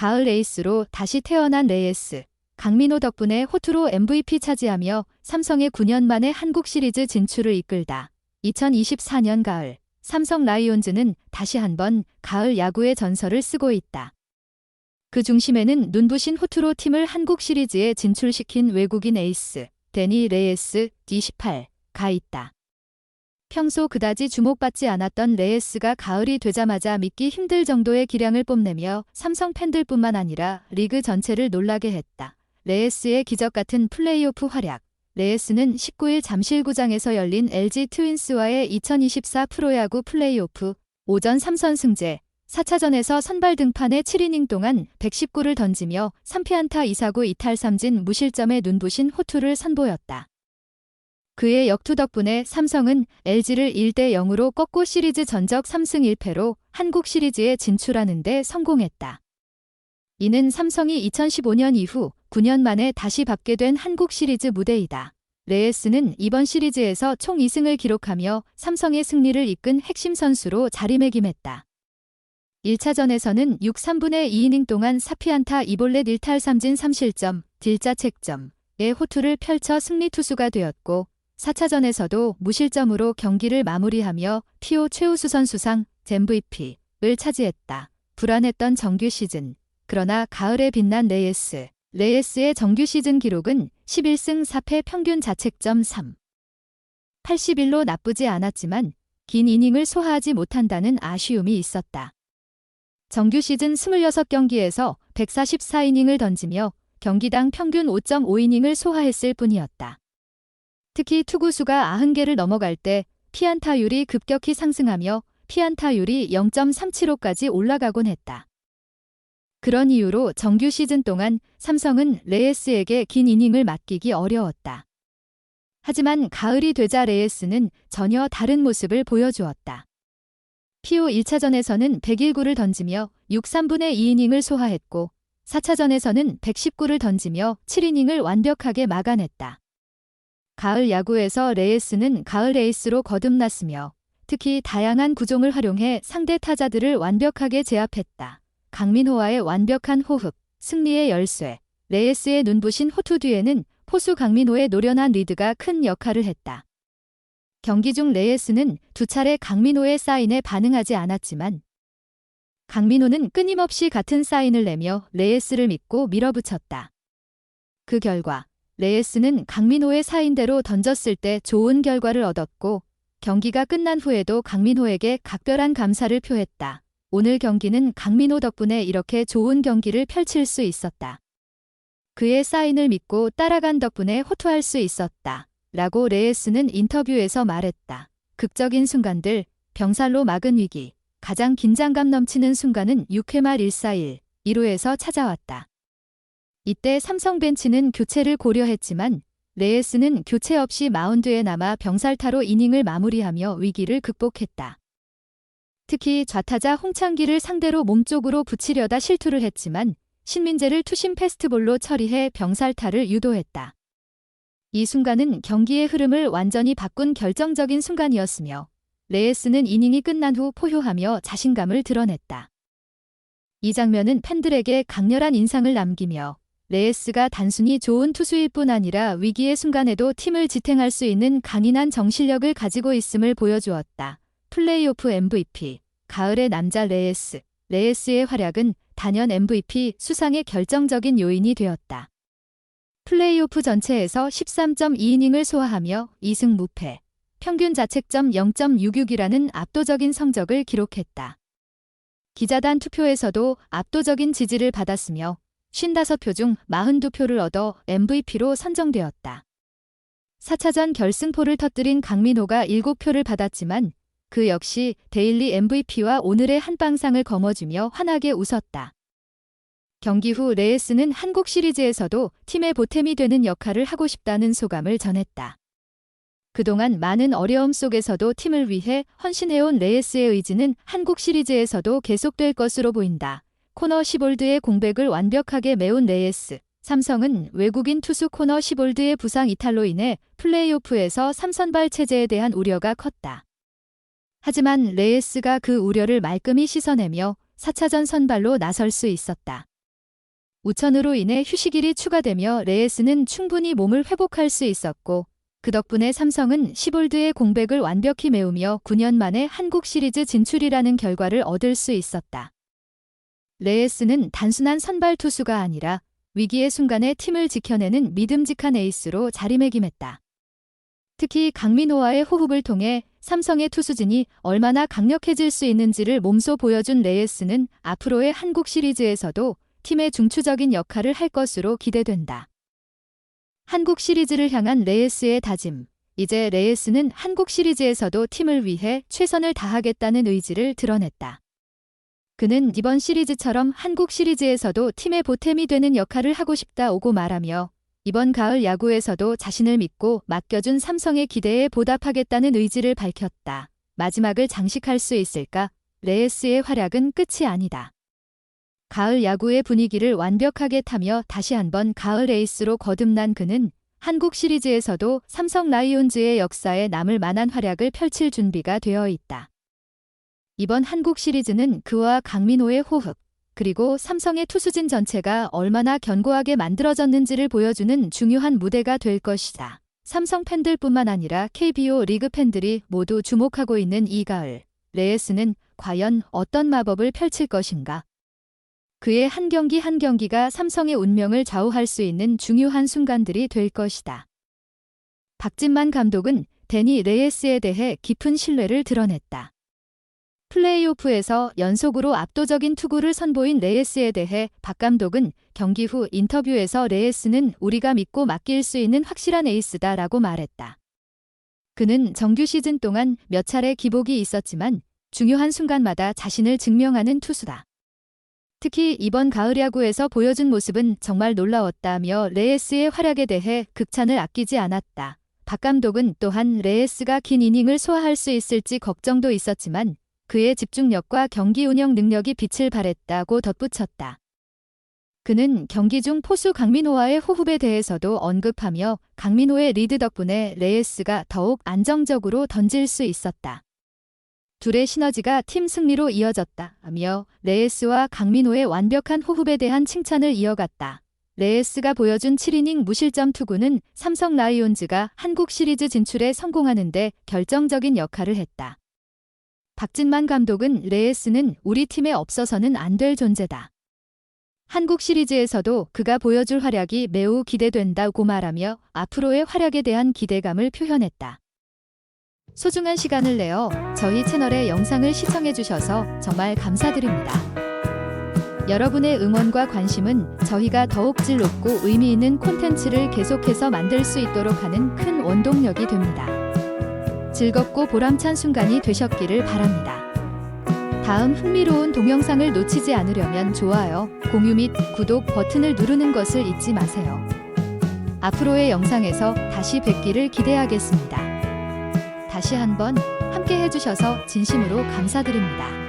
가을 에이스로 다시 태어난 레이스. 강민호 덕분에 호투로 MVP 차지하며 삼성의 9년 만에 한국 시리즈 진출을 이끌다. 2024년 가을, 삼성 라이온즈는 다시 한번 가을 야구의 전설을 쓰고 있다. 그 중심에는 눈부신 호투로 팀을 한국 시리즈에 진출시킨 외국인 에이스, 데니 레이스, D18가 있다. 평소 그다지 주목받지 않았던 레이스가 가을이 되자마자 믿기 힘들 정도의 기량을 뽐내며 삼성 팬들뿐만 아니라 리그 전체를 놀라게 했다. 레이스의 기적같은 플레이오프 활약. 레이스는 19일 잠실구장에서 열린 LG 트윈스와의 2024 프로야구 플레이오프 오전 3선승제 4차전에서 선발 등판에 7이닝 동안 119를 던지며 3피안타 2사구 2탈3진 무실점의 눈부신 호투를 선보였다. 그의 역투 덕분에 삼성은 LG를 1대0으로 꺾고 시리즈 전적 3승 1패로 한국 시리즈에 진출하는 데 성공했다. 이는 삼성이 2015년 이후 9년 만에 다시 밟게 된 한국 시리즈 무대이다. 레이스는 이번 시리즈에서 총 2승을 기록하며 삼성의 승리를 이끈 핵심 선수로 자리매김했다. 1차전에서는 6 3분의 2이닝 동안 4피안타 2볼넷 1탈3진 3실점, 딜자책점의 호투를 펼쳐 승리 투수가 되었고 4차전에서도 무실점으로 경기를 마무리하며 PO 최우수선 수상, MVP를 차지했다. 불안했던 정규 시즌. 그러나 가을에 빛난 레이스의 정규 시즌 기록은 11승 4패 평균 자책점 3. 81로 나쁘지 않았지만 긴 이닝을 소화하지 못한다는 아쉬움이 있었다. 정규 시즌 26경기에서 144이닝을 던지며 경기당 평균 5.5이닝을 소화했을 뿐이었다. 특히 투구수가 90개를 넘어갈 때 피안타율이 급격히 상승하며 피안타율이 0.375까지 올라가곤 했다. 그런 이유로 정규 시즌 동안 삼성은 레이스에게 긴 이닝을 맡기기 어려웠다. 하지만 가을이 되자 레이스는 전혀 다른 모습을 보여주었다. PO 1차전에서는 101구를 던지며 6 3분의 2이닝을 소화했고 4차전에서는 119를 던지며 7이닝을 완벽하게 막아냈다. 가을 야구에서 레이스는 가을 에이스로 거듭났으며 특히 다양한 구종을 활용해 상대 타자들을 완벽하게 제압했다. 강민호와의 완벽한 호흡, 승리의 열쇠. 레이스의 눈부신 호투 뒤에는 포수 강민호의 노련한 리드가 큰 역할을 했다. 경기 중 레이스는 2차례 강민호의 사인에 반응하지 않았지만 강민호는 끊임없이 같은 사인을 내며 레이스를 믿고 밀어붙였다. 그 결과 레이스는 강민호의 사인대로 던졌을 때 좋은 결과를 얻었고 경기가 끝난 후에도 강민호에게 각별한 감사를 표했다. 오늘 경기는 강민호 덕분에 이렇게 좋은 경기를 펼칠 수 있었다. 그의 사인을 믿고 따라간 덕분에 호투할 수 있었다. 라고 레이스는 인터뷰에서 말했다. 극적인 순간들, 병살로 막은 위기, 가장 긴장감 넘치는 순간은 6회 말 1-4-1, 2루에서 찾아왔다. 이때 삼성 벤치는 교체를 고려했지만 레이스는 교체 없이 마운드에 남아 병살타로 이닝을 마무리하며 위기를 극복했다. 특히 좌타자 홍창기를 상대로 몸쪽으로 붙이려다 실투를 했지만 신민재를 투심 패스트볼로 처리해 병살타를 유도했다. 이 순간은 경기의 흐름을 완전히 바꾼 결정적인 순간이었으며 레이스는 이닝이 끝난 후 포효하며 자신감을 드러냈다. 이 장면은 팬들에게 강렬한 인상을 남기며 레이스가 단순히 좋은 투수일 뿐 아니라 위기의 순간에도 팀을 지탱할 수 있는 강인한 정신력을 가지고 있음을 보여주었다. 플레이오프 MVP, 가을의 남자 레이스의 활약은 단연 MVP 수상의 결정적인 요인이 되었다. 플레이오프 전체에서 13.2이닝을 소화하며 2승 무패, 평균 자책점 0.66이라는 압도적인 성적을 기록했다. 기자단 투표에서도 압도적인 지지를 받았으며 55표 중 42표를 얻어 MVP로 선정되었다. 4차전 결승포를 터뜨린 강민호가 7표를 받았지만 그 역시 데일리 MVP와 오늘의 한방상을 거머쥐며 환하게 웃었다. 경기 후 레이스는 한국 시리즈에서도 팀의 보탬이 되는 역할을 하고 싶다는 소감을 전했다. 그동안 많은 어려움 속에서도 팀을 위해 헌신해온 레이스의 의지는 한국 시리즈에서도 계속될 것으로 보인다. 코너 시볼드의 공백을 완벽하게 메운 레이스. 삼성은 외국인 투수 코너 시볼드의 부상 이탈로 인해 플레이오프에서 3선발 체제에 대한 우려가 컸다. 하지만 레이스가 그 우려를 말끔히 씻어내며 4차전 선발로 나설 수 있었다. 우천으로 인해 휴식일이 추가되며 레예스는 충분히 몸을 회복할 수 있었고 그 덕분에 삼성은 10홀드의 공백을 완벽히 메우며 9년 만에 한국 시리즈 진출이라는 결과를 얻을 수 있었다. 레예스는 단순한 선발 투수가 아니라 위기의 순간에 팀을 지켜내는 믿음직한 에이스로 자리매김했다. 특히 강민호와의 호흡을 통해 삼성의 투수진이 얼마나 강력해질 수 있는지를 몸소 보여준 레예스는 앞으로의 한국 시리즈에서도 팀의 중추적인 역할을 할 것으로 기대된다. 한국 시리즈를 향한 레예스의 다짐. 이제 레예스는 한국 시리즈에서도 팀을 위해 최선을 다하겠다는 의지를 드러냈다. 그는 이번 시리즈처럼 한국 시리즈에서도 팀의 보탬이 되는 역할을 하고 싶다고 말하며 이번 가을 야구에서도 자신을 믿고 맡겨준 삼성의 기대에 보답하겠다는 의지를 밝혔다. 마지막을 장식할 수 있을까? 레예스의 활약은 끝이 아니다. 가을 야구의 분위기를 완벽하게 타며 다시 한번 가을 에이스로 거듭난 그는 한국 시리즈에서도 삼성 라이온즈의 역사에 남을 만한 활약을 펼칠 준비가 되어 있다. 이번 한국 시리즈는 그와 강민호의 호흡, 그리고 삼성의 투수진 전체가 얼마나 견고하게 만들어졌는지를 보여주는 중요한 무대가 될 것이다. 삼성 팬들뿐만 아니라 KBO 리그 팬들이 모두 주목하고 있는 이 가을, 레예스는 과연 어떤 마법을 펼칠 것인가? 그의 한 경기 한 경기가 삼성의 운명을 좌우할 수 있는 중요한 순간들이 될 것이다. 박진만 감독은 데니 레예스에 대해 깊은 신뢰를 드러냈다. 플레이오프에서 연속으로 압도적인 투구를 선보인 레예스에 대해 박 감독은 경기 후 인터뷰에서 레예스는 우리가 믿고 맡길 수 있는 확실한 에이스다라고 말했다. 그는 정규 시즌 동안 몇 차례 기복이 있었지만 중요한 순간마다 자신을 증명하는 투수다. 특히 이번 가을 야구에서 보여준 모습은 정말 놀라웠다며 레예스의 활약에 대해 극찬을 아끼지 않았다. 박 감독은 또한 레예스가 긴 이닝을 소화할 수 있을지 걱정도 있었지만 그의 집중력과 경기 운영 능력이 빛을 발했다고 덧붙였다. 그는 경기 중 포수 강민호와의 호흡에 대해서도 언급하며 강민호의 리드 덕분에 레예스가 더욱 안정적으로 던질 수 있었다. 둘의 시너지가 팀 승리로 이어졌다며 레예스와 강민호의 완벽한 호흡에 대한 칭찬을 이어갔다. 레예스가 보여준 7이닝 무실점 투구는 삼성 라이온즈가 한국 시리즈 진출에 성공하는 데 결정적인 역할을 했다. 박진만 감독은 레예스는 우리 팀에 없어서는 안 될 존재다. 한국 시리즈에서도 그가 보여줄 활약이 매우 기대된다고 말하며 앞으로의 활약에 대한 기대감을 표현했다. 소중한 시간을 내어 저희 채널의 영상을 시청해주셔서 정말 감사드립니다. 여러분의 응원과 관심은 저희가 더욱 질높고 의미 있는 콘텐츠를 계속해서 만들 수 있도록 하는 큰 원동력이 됩니다. 즐겁고 보람찬 순간이 되셨기를 바랍니다. 다음 흥미로운 동영상을 놓치지 않으려면 좋아요, 공유 및 구독 버튼을 누르는 것을 잊지 마세요. 앞으로의 영상에서 다시 뵙기를 기대하겠습니다. 다시 한번 함께 해주셔서 진심으로 감사드립니다.